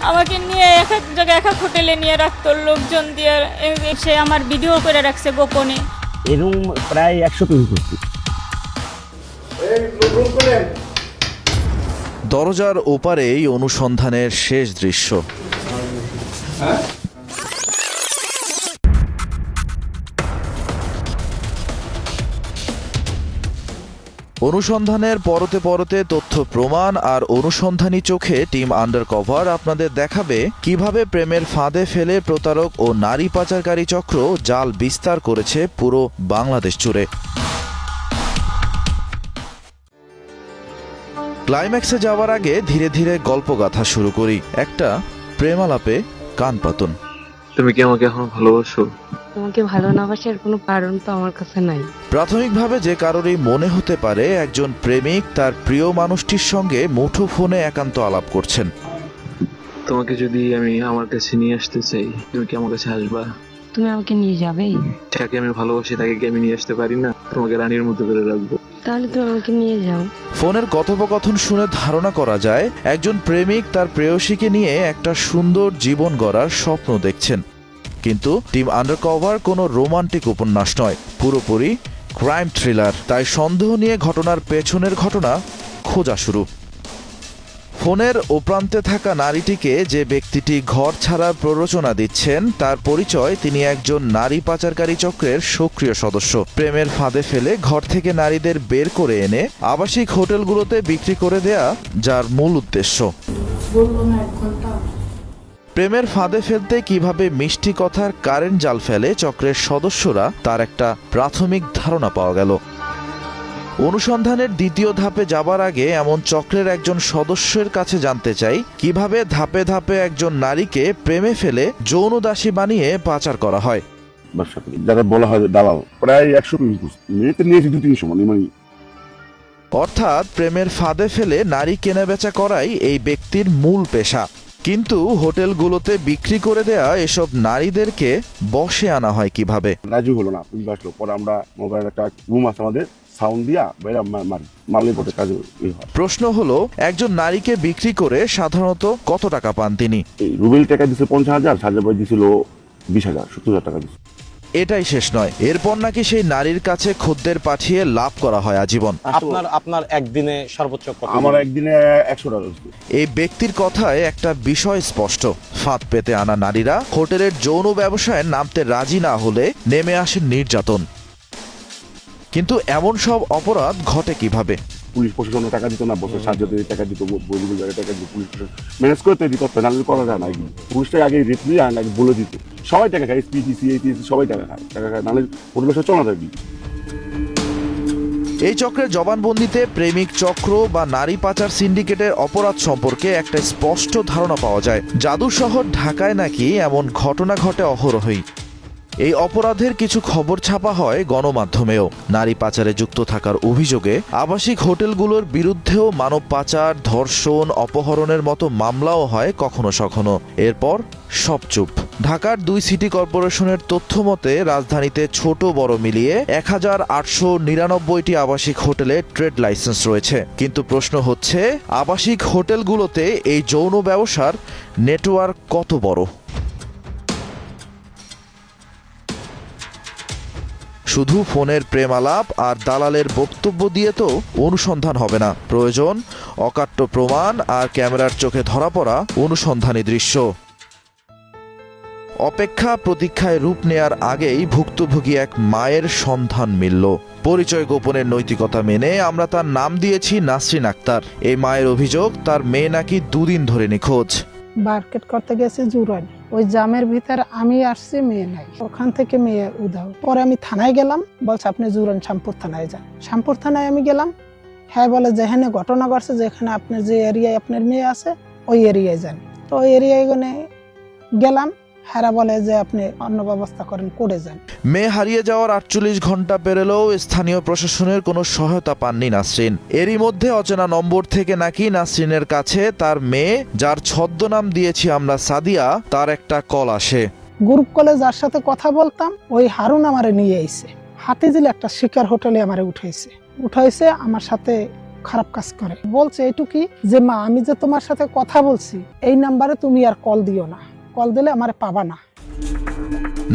আমাকে নিয়ে এক এক জায়গায় এক এক হোটেলে নিয়ে রাখতো লোকজন দিয়ে। সে আমার ভিডিও করে রাখছে গোপনে। এরকম প্রায় 100 তৈরি করছি। দরজার ওপারেই অনুসন্ধানের শেষ দৃশ্য। অনুসন্ধানের পরতে পরতে তথ্য প্রমাণ আর অনুসন্ধানী চোখে টিম আন্ডারকভার আপনাদের দেখাবে কিভাবে প্রেমের ফাঁদে ফেলে প্রতারক ও নারী পাচারকারী চক্র জাল বিস্তার করেছে পুরো বাংলাদেশ জুড়ে। ক্লাইম্যাক্সে যাওয়ার আগে ধীরে ধীরে গল্পগাথা শুরু করি। একটা প্রেমালাপে কান পাতুন। তুমি কি আমাকে এখন ভালোবাসো? তোমাকে ভালো না বাসার কোনো কারণ তো আমার কাছে নাই। প্রাথমিকভাবে যে কারোরই মনে হতে পারে একজন প্রেমিক তার প্রিয় মানুষটির সঙ্গে মুঠো ফোনে একান্ত আলাপ করছেন। তোমাকে যদি আমি আমার কাছে নিয়ে আসতে চাই, তুমি কি আমার কাছে আসবা? তুমি আমাকে নিয়ে যাবেই? যাকে আমি ভালোবাসি তাকে কি আমি নিয়ে আসতে পারি না? তোমাকে রানীর মতো করে রাখবো। তাহলে তুমি আমাকে নিয়ে যাও। ফোনের কথোপকথন শুনে ধারণা করা যায় একজন প্রেমিক তার প্রেয়সীকে নিয়ে একটা সুন্দর জীবন গড়ার স্বপ্ন দেখছেন। কিন্তু টিম আন্ডারকভার কোনো রোমান্টিক উপন্যাস নয়, পুরোপুরি ক্রাইম থ্রিলার। তাই সন্দেহ নিয়ে ঘটনার পেছনের ঘটনা খোঁজা শুরু। ফোনের ওপ্রান্তে থাকা নারীটিকে যে ব্যক্তিটি ঘর ছাড়ার প্ররোচনা দিচ্ছেন তার পরিচয় তিনি একজন নারী পাচারকারী চক্রের সক্রিয় সদস্য। প্রেমের ফাঁদে ফেলে ঘর থেকে নারীদের বের করে এনে আবাসিক হোটেলগুলোতে বিক্রি করে দেয়া যার মূল উদ্দেশ্য। প্রেমের ফাঁদে ফেলতে কিভাবে মিষ্টি কথার কারেন্ট জাল ফেলে চক্রের সদস্যরা তার একটা প্রাথমিক ধারণা পাওয়া গেল। অনুসন্ধানের দ্বিতীয় ধাপে যাবার আগে এমন চক্রের একজন সদস্যের কাছে জানতে চাই কিভাবে ধাপে ধাপে একজন নারীকে প্রেমে ফেলে যৌন দাসী বানিয়ে পাচার করা হয়। যারা বলা হয় দালাল, প্রায় 100 মেয়েতে নিয়েছি 2-300 মানে। অর্থাৎ প্রেমের ফাঁদে ফেলে নারী কেনাবেচা করাই এই ব্যক্তির মূল পেশা। কিন্তু হোটেলগুলোতে বিক্রি করে দেয়া এসব নারীদেরকে বশে আনা হয় কিভাবে? রাজু হলো না, পুলিশ আসলো। পরে আমরা মোবাইল একটা রুম আছে আমাদের, সাউন্ড দিয়া বাইরে মারলে পরে কাজে হয়। প্রশ্ন হলো একজন নারীকে বিক্রি করে সাধারণত কত টাকা পান তিনি? এই রুবেল টাকা দিচ্ছে 50,000, সাজা ভাই দিছিল 20,000, 70,000 টাকা দিচ্ছে। এটাই শেষ নয়, এরপর নাকি সেই নারীর কাছে খদ্দের পাঠিয়ে লাভ করা হয় আজীবন। আপনার একদিনে সর্বোচ্চ কত? আমার একদিনে 100 টাকা। এই ব্যক্তির কথায় একটা বিষয় স্পষ্ট, ফাঁদ পেতে আনা নারীরা হোটেলের যৌন ব্যবসায় নামতে রাজি না হলে নেমে আসে নির্যাতন। কিন্তু এমন সব অপরাধ ঘটে কিভাবে? পুলিশ প্রশাসন টাকা দিত না, বছর সাহায্যে টাকা দিত, বৈদ্যুতিক টাকা দিত, পুলিশ প্রশাসন ম্যানেজ করতে দিত, নাহলে করা যায় না। পুলিশটা আগে রেট নিয়ে আগে বলে দিত, সবাই টাকা খায়, এসপিটিসি এইটিসি সবাই টাকা খায়, নাহলে পরিবেশে চলা থাকবি। এই চক্রের জবানবন্দিতে প্রেমিক চক্র বা নারী পাচার সিন্ডিকেটের অপরাধ সম্পর্কে একটা স্পষ্ট ধারণা পাওয়া যায়। জাদু শহর ঢাকায় নাকি এমন ঘটনা ঘটে অহরহই। এই অপরাধের কিছু খবর ছাপা হয় গণমাধ্যমেও। নারী পাচারে যুক্ত থাকার অভিযোগে আবাসিক হোটেলগুলোর বিরুদ্ধেও মানব পাচার, ধর্ষণ, অপহরণের মতো মামলাও হয় কখনো সখনো। এরপর সব চুপ। ঢাকার 2 সিটি কর্পোরেশনের তথ্য মতে রাজধানীতে ছোট বড় মিলিয়ে 1899টি আবাসিক হোটেলে ট্রেড লাইসেন্স রয়েছে। কিন্তু প্রশ্ন হচ্ছে আবাসিক হোটেলগুলোতে এই যৌন ব্যবসার নেটওয়ার্ক কত বড়? শুধু ফোনের প্রেমালাপ আর দালালের বক্তব্য দিয়ে তো অনুসন্ধান হবে না, প্রয়োজন অকাট্য প্রমাণ আর ক্যামেরার চোখে ধরা পড়া অনুসন্ধানী দৃশ্য। অপেক্ষা প্রতীক্ষায় রূপ নেয়ার আগেই ভুক্তভোগী এক মায়ের সন্ধান মিলল। পরিচয় গোপনের নৈতিকতা মেনে আমরা তার নাম দিয়েছি নাসরিন আক্তার। এই মায়ের অভিযোগ তার মেয়ে নাকি 2 দিন ধরে নিখোঁজ। মার্কেট করতে গেছে জুরাইন, ওই জামের ভিতরে আমি আসছি, মেয়ে নাই। ওখান থেকে মেয়ে উধাও। পরে আমি থানায় গেলাম, বলছে আপনি জুরাইন শ্যামপুর থানায় যান। শ্যামপুর থানায় আমি গেলাম, হ্যাঁ বলে যেখানে ঘটনা ঘটছে, যেখানে আপনার যে এরিয়ায় আপনার মেয়ে আছে ওই এরিয়ায় যান। তো ওই এরিয়ায় গেলাম, হারা বলে যে আপনি অন্য ব্যবস্থা করেন, করে যান। মেয়ে হারিয়ে যাওয়ার 48 ঘন্টা পেরোলেও স্থানীয় প্রশাসনের কোনো সহায়তা পাননি নাসরিন। এরই মধ্যে অচেনা নম্বর থেকে নাকি নাসরিনের কাছে তার মেয়ে, যার ছদ্মনাম দিয়েছি আমরা সাদিয়া, তার একটা কল আসে। গ্রুপ কলে যার সাথে কথা বলতাম ওই হারুন আমারে নিয়ে আইছে, হাতিঝিল একটা শিকার হোটেলে আমারে উঠাইছে। আমার সাথে খারাপ কাজ করে। বলছে এইটুকুই যে মা আমি যে তোমার সাথে কথা বলছি এই নাম্বারে তুমি আর কল দিও না, কল দিলে আমারে পাবা না।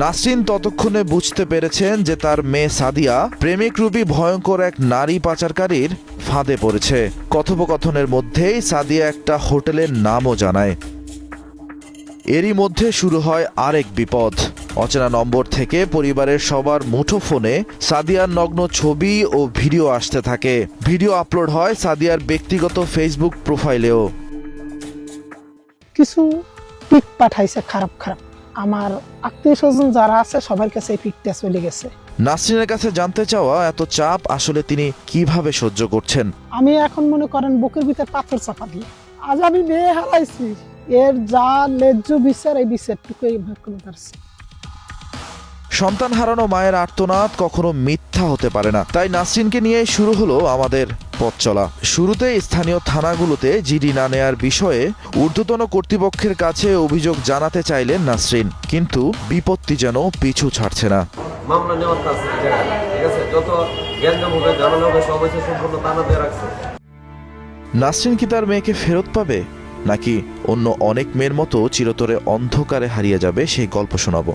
নাসরিন ততক্ষণে বুঝতে পেরেছেন যে তার মেয়ে সাদিয়া প্রেমিকরূপী ভয়ঙ্কর এক নারী পাচারকারীর ফাঁদে পড়েছে। কথোপকথনের মধ্যেই সাদিয়া একটা হোটেলের নামও জানায়। এরই মধ্যে শুরু হয় আরেক বিপদ। অচেনা নম্বর থেকে পরিবারের সবার মুঠোফোনে সাদিয়ার নগ্ন ছবি ও ভিডিও আসতে থাকে। ভিডিও আপলোড হয় সাদিয়ার ব্যক্তিগত ফেসবুক প্রোফাইলেও। কিছু পিক পাঠাইছে খারাপ খারাপ, আমার আত্মীয় স্বজন যারা আছে সবার কাছে এই পিকটা চলে গেছে। নাসরিনের কাছে জানতে চাওয়া এত চাপ আসলে তিনি কিভাবে সহ্য করছেন। আমি এখন মনে করেন বুকের ভিতর পাথর চাপা দিয়ে আজ আমি মেয়ে হারাইছি, এর যা ন্যায্য বিচার এই বিচারটুকু করতে পারছি। সন্তান হারানো মায়ের আর্তনাদ কখনো মিথ্যা হতে পারে না, তাই নাসরিনকে নিয়ে শুরু হলো আমাদের পথ চলা। শুরুতে স্থানীয় থানাগুলোতে জিডি না নেয়ার বিষয়ে ঊর্ধ্বতন কর্তৃপক্ষের কাছে অভিযোগ জানাতে চাইলেন নাসরিন, কিন্তু বিপত্তি যেন পিছু ছাড়ছে না। মামলা নেওয়ার কাজ ঠিক আছে, যত গ্যাঞ্জাম হবে ঝামেলা হবে সব হচ্ছে সম্পূর্ণ তানা দিয়ে রাখছে। নাসরিন কি তার মেয়েকে ফেরত পাবে, নাকি অন্য অনেক মেয়ের মতো চিরতরে অন্ধকারে হারিয়ে যাবে সেই গল্প শোনাবো।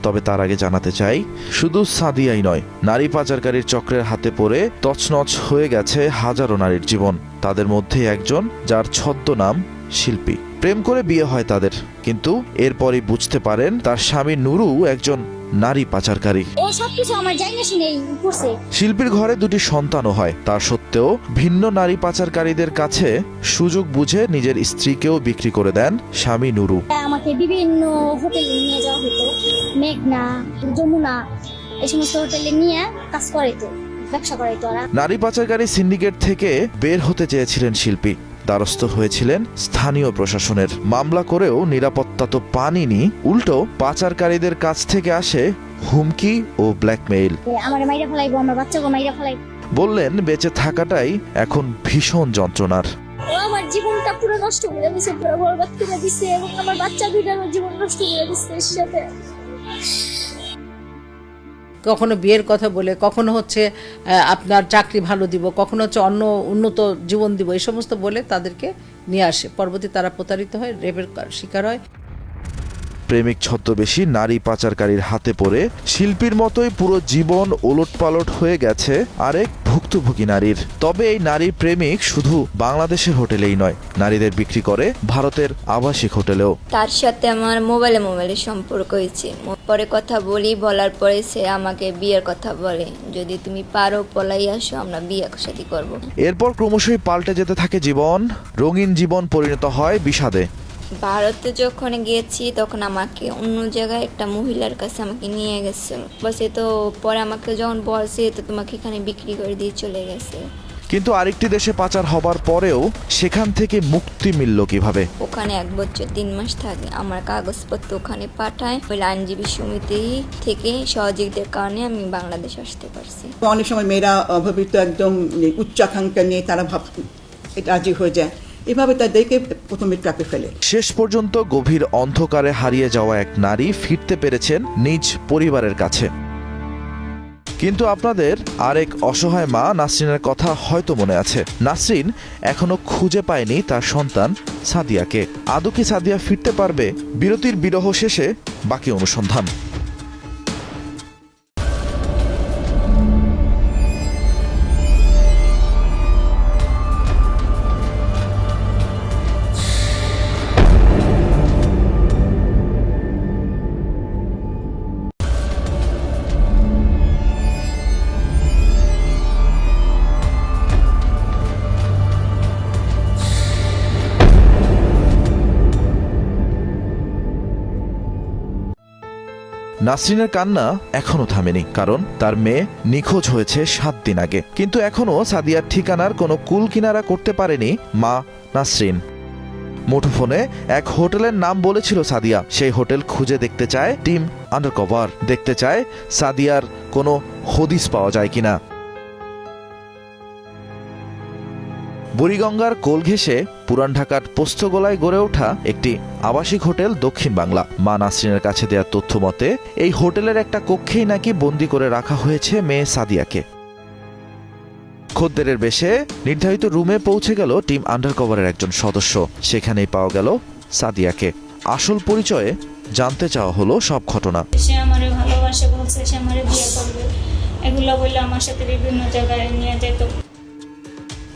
তবে তার আগে জানাতে চাই, শুধু সাদিয়াই নয়, নারী পাচারকারীর চক্রের হাতে পড়ে তছনছ হয়ে গেছে হাজারো নারীর জীবন। তাদের মধ্যে একজন যার ছদ্মনাম শিল্পী। প্রেম করে বিয়ে হয় তাদের, কিন্তু এরপরই বুঝতে পারেন তার স্বামী নুরু একজন নারী পাচারকারী। ও সবকিছু আমার জানা শুনেই করছে। শিল্পীর ঘরে দুটি সন্তানও হয়, তা সত্ত্বেও ভিন্ন নারী পাচারকারীদের কাছে সুযোগ বুঝে নিজের স্ত্রীকেও বিক্রি করে দেন স্বামী নুরু। আমাকে বিভিন্ন হোটেলে নিয়ে যাওয়া হতো, মেঘনা, যমুনা, এই সমস্ত হোটেলে নিয়ে কাজ করাইতো, ব্যবসা করাইতো। নারী পাচারকারী সিন্ডিকেট থেকে বের হতে চেয়েছিলেন শিল্পী, দ্বারস্থ হয়েছিলেন স্থানীয় প্রশাসনের। মামলা করেও নিরাপত্তা তো পাননি, উল্টো পাচারকারীদের কাছ থেকে আসে হুমকি ও ব্ল্যাকমেইল। আমার মাইরা ফেলাইবো, আমার বাচ্চাকে মাইরা ফেলাইবো। বললেন বেঁচে থাকাটাই এখন ভীষণ যন্ত্রণার। ও আমার জীবনটা পুরো নষ্ট করে দিয়েছে, পুরো বরবাদ করে দিয়েছে, এবং আমার বাচ্চা দুইটার জীবন নষ্ট করে দিয়েছে এর সাথে। কখনো বিয়ের কথা বলে, কখনো হচ্ছে আপনার চাকরি ভালো দিব, কখনো হচ্ছে অন্য উন্নত জীবন দিব, এই সমস্ত বলে তাদেরকে নিয়ে আসে। পরবর্তী তারা প্রতারিত হয়, রেপের শিকার হয়। প্রেমিক ছদ্মবেশী নারী পাচারকারীর হাতে পড়ে শিল্পীর মতোই পুরো জীবন ওলটপালট হয়ে গেছে আরেক ভুক্তভোগী নারীর। তবে এই নারী প্রেমিক শুধু বাংলাদেশের হোটেলেই নয়, নারীদের বিক্রি করে ভারতের আবাসিক হোটেলেও। তার সাথে আমার মোবাইলে সম্পর্ক হয়েছে। পরে কথা বলার পরে সে আমাকে বিয়ের কথা বলে, যদি তুমি পারো পলাই আসো, আমরা বিয়ে শাদী করব। এরপর ক্রমশই পাল্টে যেতে থাকে জীবন। রঙিন জীবন পরিণত হয় বিষাদে। ভারতে যখন গিয়েছি তখন আমাকে অন্য জায়গায় একটা মহিলার কাছে আমাকে নিয়ে গেছে। বসে তো পরে আমাকে যখন বলছে তো তোমাকে এখানে বিক্রি করে দিয়ে চলে গেছে। কিন্তু আরেকটি দেশে পাচার হবার পরেও সেখান থেকে মুক্তি মিলল কিভাবে? ওখানে 1 বছর 3 মাস থাকে, আমার কাগজপত্র ওখানে পাঠায়। ওই আইনজীবী সমিতি থেকে সহযোগিতার কারণে আমি বাংলাদেশ আসতে পারছি। অনেক সময় মেয়েরা অভাবিত একদম উচ্চাকাঙ্ক্ষা নিয়ে তারা রাজি হয়ে যায়, এভাবে তাদেরকে প্রথমে ট্র্যাপে ফেলে। শেষ পর্যন্ত গভীর অন্ধকারে হারিয়ে যাওয়া এক নারী ফিরতে পেরেছেন নিজ পরিবারের কাছে। কিন্তু আপনাদের আরেক অসহায় মা নাসরিনের কথা হয়তো মনে আছে। নাসরিন এখনো খুঁজে পায়নি তার সন্তান সাদিয়াকে। আদৌ কি সাদিয়া ফিরতে পারবে? বিরতির বিরহ শেষে বাকি অনুসন্ধান। নাসরিনের কান্না এখনো থামেনি, কারণ তার মেয়ে নিখোঁজ হয়েছে 7 দিন আগে। কিন্তু এখনো সাদিয়ার ঠিকানার কোনো কুল কিনারা করতে পারেনি মা নাসরিন। মুঠোফোনে এক হোটেলের নাম বলেছিল সাদিয়া। সেই হোটেল খুঁজে দেখতে চায় টিম আন্ডারকভার, দেখতে চায় সাদিয়ার কোনো হদিস পাওয়া যায় কিনা। বুড়িগঙ্গার কোল ঘেঁষে পুরান ঢাকার পোস্তগোলায় গড়ে ওঠা একটি আবাসিক হোটেল দক্ষিণ বাংলা। মা নাসরিনের কাছে দেওয়া তথ্য মতে এই হোটেলের একটা কক্ষেই নাকি বন্দি করে রাখা হয়েছে মেয়ে সাদিয়াকে। খদ্দেরের বেশে নির্ধারিত রুমে পৌঁছে গেল টিম আন্ডারকভারের একজন সদস্য। সেখানেই পাওয়া গেল সাদিয়াকে। আসল পরিচয়ে জানতে চাওয়া হলো সব ঘটনা। সে আমারে ভালোবাসে বলছে, সে আমারে বিয়ে করবে, এগুলো বলে আমার সাথে বিভিন্ন জায়গায় নিয়ে যেত।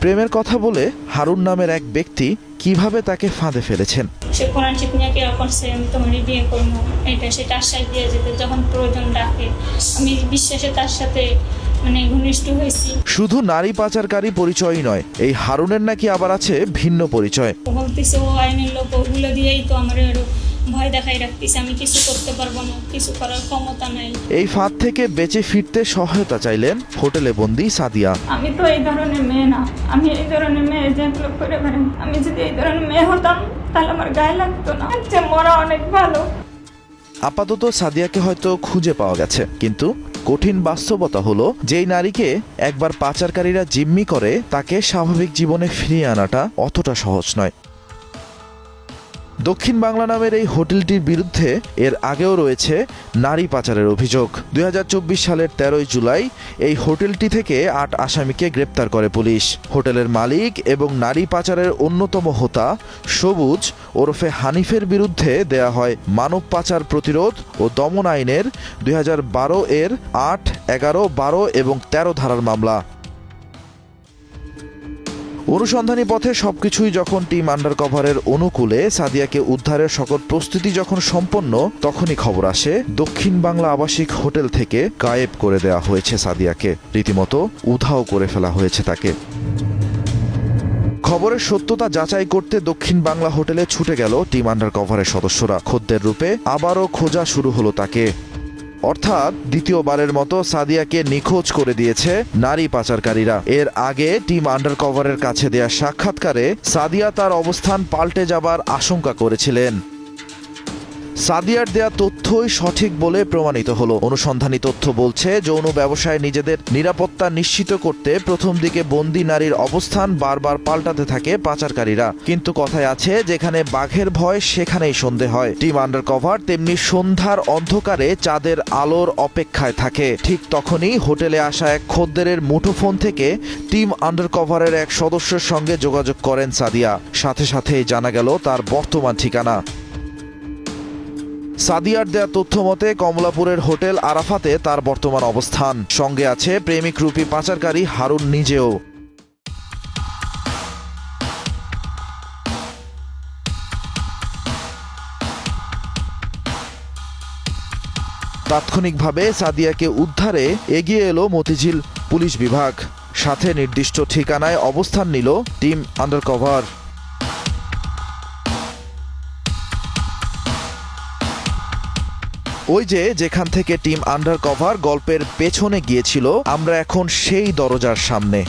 প্রেমের কথা বলে হারুন নামের এক ব্যক্তি কিভাবে তাকে ফাঁদে ফেলেছেন। সে কোরআন শিখ নিয়ে কেয়া করছে, আমি তোমার বিয়ে করবো, এটা সেটা আশ্বাস দিয়ে যেতে যখন প্রয়োজন ডাকে। আমি বিশ্বাসে তার সাথে ঘনিষ্ঠ হয়েছি। শুধু নারী পাচারকারী পরিচয়ই নয়, এই হারুনের নাকি আবার আছে ভিন্ন পরিচয়। বলতেছে ও আইনের লোক, ওগুলো দিয়েই তো আমার ভয় দেখাই রাখতেছে, আমি কিছু করতে পারবো না, কিছু করার ক্ষমতা নাই। এই ফাঁদ থেকে বেঁচে ফিরতে সহায়তা চাইলেন হোটেলে বন্দী সাদিয়া। আমি তো এই ধরনের মেয়ে না, আমি এই ধরনের মেয়ে যেগুলো করে পারেন, আমি যদি এই ধরনের মেয়ে হতাম তাহলে আমার গায়ে লাগতো না, মরা অনেক ভালো। আপাতত সাদিয়াকে হয়তো খুঁজে পাওয়া গেছে, কিন্তু কঠিন বাস্তবতা হলো যেই নারীকে একবার পাচারকারীরা জিম্মি করে তাকে স্বাভাবিক জীবনে ফিরিয়ে আনাটা অতটা সহজ নয়। দক্ষিণ বাংলা নামের এই হোটেলটির বিরুদ্ধে এর আগেও রয়েছে নারী পাচারের অভিযোগ। 2024 সালের 13 জুলাই এই হোটেলটি থেকে 8 আসামিকে গ্রেপ্তার করে পুলিশ। হোটেলের মালিক এবং নারী পাচারের অন্যতম হোতা সবুজ ওরফে হানিফের বিরুদ্ধে দেয়া হয় মানব পাচার প্রতিরোধ ও দমন আইনের 2012 এর 8, 11, 12 এবং 13 ধারার মামলা। অনুসন্ধানী পথে সবকিছুই যখন টিম আন্ডারকভারের অনুকূলে, সাদিয়াকে উদ্ধারের সকল প্রস্তুতি যখন সম্পন্ন, তখনই খবর আসে দক্ষিণ বাংলা আবাসিক হোটেল থেকে গায়েব করে দেওয়া হয়েছে সাদিয়াকে। রীতিমতো উধাও করে ফেলা হয়েছে তাকে। খবরের সত্যতা যাচাই করতে দক্ষিণ বাংলা হোটেলে ছুটে গেল টিম আন্ডারকভারের সদস্যরা। খদ্দের রূপে আবারও খোঁজা শুরু হলো তাকে। অর্থাৎ দ্বিতীয়বারের মতো সাদিয়াকে নিখোঁজ করে দিয়েছে নারী পাচারকারীরা। এর আগে টিম আন্ডারকভারের কাছে দেয়া সাক্ষাৎকারে সাদিয়া তার অবস্থান পাল্টে যাবার আশঙ্কা করেছিলেন। সাদিয়ার দেয়া তথ্যই সঠিক বলে প্রমাণিত হলো। অনুসন্ধানী তথ্য বলছে যৌন ব্যবসায় নিজেদের নিরাপত্তা নিশ্চিত করতে প্রথম দিকে বন্দী নারীর অবস্থান বারবার পাল্টাতে থাকে পাচারকারীরা। কিন্তু কথায় আছে, যেখানে বাঘের ভয় সেখানেই সন্ধে হয়। টিম আন্ডারকভার তেমনি সন্ধ্যার অন্ধকারে চাঁদের আলোর অপেক্ষায় থাকে। ঠিক তখনই হোটেলে আসা এক খদ্দেরের মুঠোফোন থেকে টিম আন্ডারকভারের এক সদস্যের সঙ্গে যোগাযোগ করেন সাদিয়া। সাথে সাথেই জানা গেল তার বর্তমান ঠিকানা। সাদিয়ার দেয়া তথ্য মতে কমলাপুরের হোটেল আরাফাতে তার বর্তমান অবস্থান। সঙ্গে আছে প্রেমিক রূপী পাচারকারী হারুন নিজেও। তাৎক্ষণিকভাবে সাদিয়াকে উদ্ধারে এগিয়ে এলো মতিঝিল পুলিশ বিভাগ। সাথে নির্দিষ্ট ঠিকানায় অবস্থান নিল টিম আন্ডারকভার। ওই যে যেখান থেকে টিম আন্ডারকভার গল্পের পেছনে গিয়েছিল, আমরা এখন সেই দরজার সামনে।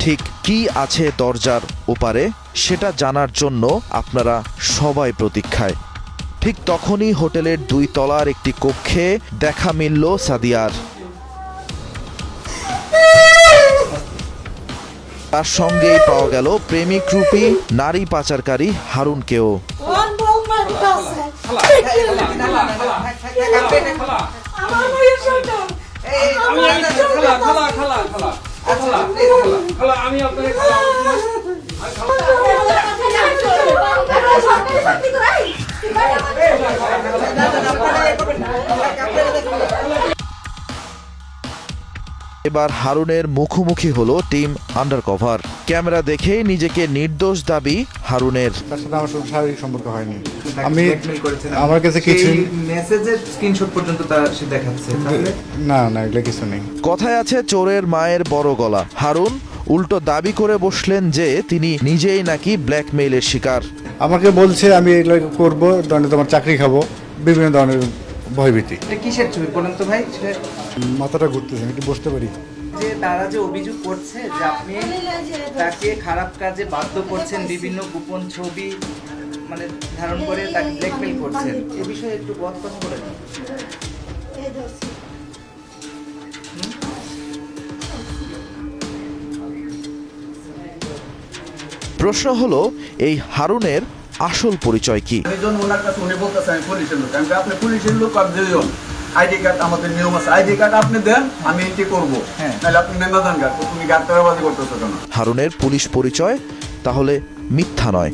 ঠিক কি আছে দরজার ওপারে সেটা জানার জন্য আপনারা সবাই প্রতীক্ষায়। ঠিক তখনই হোটেলের 2 তলার একটি কক্ষে দেখা মিলল সাদিয়ার। তার সঙ্গেই পাওয়া গেল প্রেমিক রূপী নারী পাচারকারী হারুনকেও। এবার হারুনের মুখোমুখি হলো টিম আন্ডারকভার। ক্যামেরা দেখেই নিজেকে নির্দোষ দাবি হারুনের। তার সাথে আমার শারীরিক সম্পর্ক হয়নি। আমি আমার কাছে কিছু মেসেজের স্ক্রিনশট পর্যন্ত তার সে দেখাচ্ছে। না না, এগুলো কিছু নেই। কথায় আছে চোরের মায়ের বড় গলা। হারুন উল্টো দাবি করে বসলেন যে তিনি নিজেই নাকি ব্ল্যাকমেইলের শিকার। আমাকে বলছে আমি এগুলো করবো, তোমার চাকরি খাবো, বিভিন্ন ধরনের ভয়ভীতি। এটা কিসের ছবি বলেন তো ভাই? মাথাটা ঘুরতেছে, একটু বসতে পারি। যে তারা যে অভিযোগ করছে যে আপনি তাকে খারাপ কাজে বাধ্য করছেন, বিভিন্ন গোপন ছবি ধারণ করে তাকে ব্ল্যাকমেইল করছেন, এ বিষয়ে একটু কথা বলেন। প্রশ্ন হলো, এই হারুনের আসল পরিচয় কি? আমি যখন ওনার কাছে উনি বলতেছে আমি পুলিশের লোক, আমি আপনি পুলিশের লোক আর দিও আইডি কার্ড আমাদের নিয়ম আছে, আইডি কার্ড আপনি দেন, আমি এন্ট্রি করবো, তাহলে আপনি নেমে যান গা, তুমি গাড়ি করতেছো কেন? হারুনের পুলিশ পরিচয় তাহলে মিথ্যা নয়।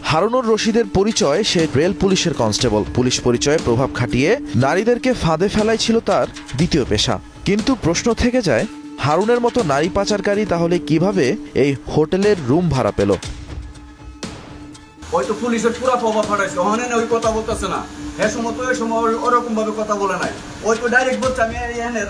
হারুনুর রশিদের পরিচয় সে রেল পুলিশের কনস্টেবল। পুলিশ পরিচয়ে প্রভাব খাটিয়ে নারীদেরকে ফাঁদে ফেলাই ছিল তার দ্বিতীয় পেশা। কিন্তু প্রশ্ন থেকে যায়, হারুনের মতো নারী পাচারকারী তাহলে কিভাবে এই হোটেলের রুম ভাড়া পেল? ওই তো পুলিশের পুরা প্রভাব ফাটাইছে, ওখানে ওই কথা বলতেছে না, হ্যাঁ সময় তো এই সময় ওরকম ভাবে কথা বলে নাই, ওই তো ডাইরেক্ট বলছে আমি এখানের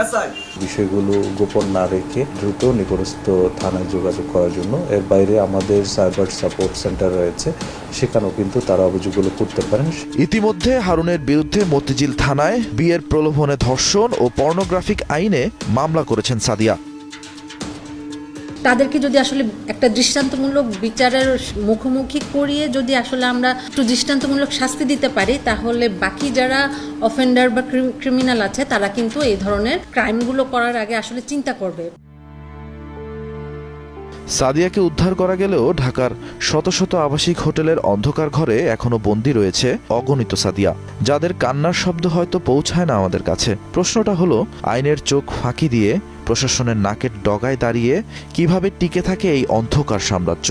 এসআই। বিষয়গুলো গোপন না রেখে দ্রুত নিকটস্থ থানায় যোগাযোগ করার জন্য, এর বাইরে আমাদের সাইবার সাপোর্ট সেন্টার রয়েছে, সেখানেও কিন্তু তারা অভিযোগগুলো করতে পারেন। ইতিমধ্যে হারুনের বিরুদ্ধে মতিঝিল থানায় বিয়ের প্রলোভনে ধর্ষণ ও পর্নোগ্রাফিক আইনে মামলা করেছেন সাদিয়া। তাদেরকে যদি আসলে একটা দৃষ্টান্তমূলক বিচারের মুখোমুখি করিয়ে যদি আসলে আমরা একটু দৃষ্টান্তমূলক শাস্তি দিতে পারি, তাহলে বাকি যারা অফেন্ডার বা ক্রিমিনাল আছে তারা কিন্তু এই ধরনের ক্রাইমগুলো করার আগে আসলে চিন্তা করবে। সাদিয়াকে উদ্ধার করা গেলেও ঢাকার শত শত আবাসিক হোটেলের অন্ধকার ঘরে এখনো বন্দী রয়েছে অগণিত সাদিয়া, যাদের কান্নার শব্দ হয়তো পৌঁছায় না আমাদের কাছে। প্রশ্নটা হলো, আইনের চোখ ফাঁকি দিয়ে প্রশাসনের নাকের ডগায় দাঁড়িয়ে কিভাবে টিকে থাকে এই অন্ধকার সাম্রাজ্য?